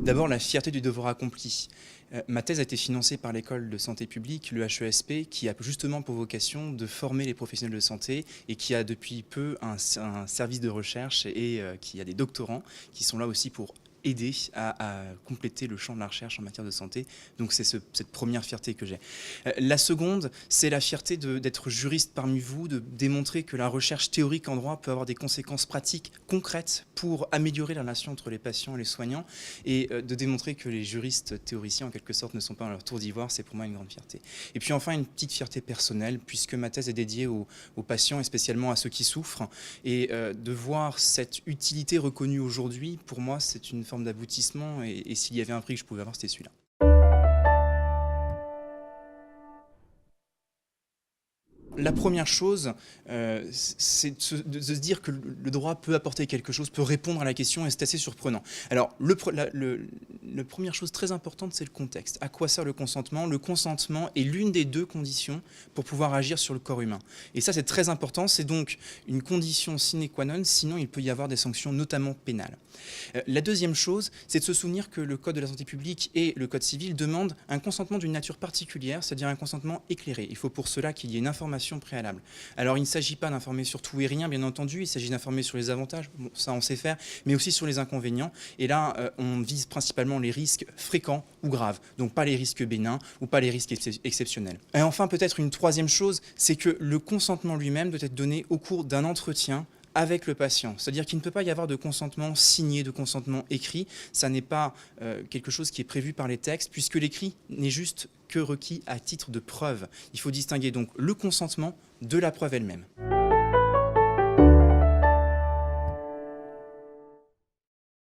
D'abord, la fierté du devoir accompli. Ma thèse a été financée par l'école de santé publique, le HESP, qui a justement pour vocation de former les professionnels de santé et qui a depuis peu un service de recherche et qui a des doctorants qui sont là aussi pour aider à compléter le champ de la recherche en matière de santé. Donc c'est cette première fierté que j'ai. La seconde, c'est la fierté d'être juriste parmi vous, de démontrer que la recherche théorique en droit peut avoir des conséquences pratiques concrètes pour améliorer la relation entre les patients et les soignants, et de démontrer que les juristes théoriciens en quelque sorte ne sont pas dans leur tour d'ivoire, c'est pour moi une grande fierté. Et puis enfin une petite fierté personnelle, puisque ma thèse est dédiée aux patients et spécialement à ceux qui souffrent, et de voir cette utilité reconnue aujourd'hui, pour moi c'est une forme d'aboutissement, et s'il y avait un prix que je pouvais avoir, c'était celui-là. La première chose, c'est de se dire que le droit peut apporter quelque chose, peut répondre à la question, et c'est assez surprenant. Alors, la première chose très importante, c'est le contexte. À quoi sert le consentement? Le consentement est l'une des deux conditions pour pouvoir agir sur le corps humain. Et ça, c'est très important. C'est donc une condition sine qua non, sinon il peut y avoir des sanctions, notamment pénales. La deuxième chose, c'est de se souvenir que le Code de la santé publique et le Code civil demandent un consentement d'une nature particulière, c'est-à-dire un consentement éclairé. Il faut pour cela qu'il y ait une information préalable. Alors il ne s'agit pas d'informer sur tout et rien, bien entendu, il s'agit d'informer sur les avantages, bon, ça on sait faire, mais aussi sur les inconvénients. Et là, on vise principalement les risques fréquents ou graves, donc pas les risques bénins ou pas les risques exceptionnels. Et enfin, peut-être une troisième chose, c'est que le consentement lui-même doit être donné au cours d'un entretien avec le patient. C'est-à-dire qu'il ne peut pas y avoir de consentement signé, de consentement écrit. Ça n'est pas quelque chose qui est prévu par les textes, puisque l'écrit n'est juste que requis à titre de preuve. Il faut distinguer donc le consentement de la preuve elle-même.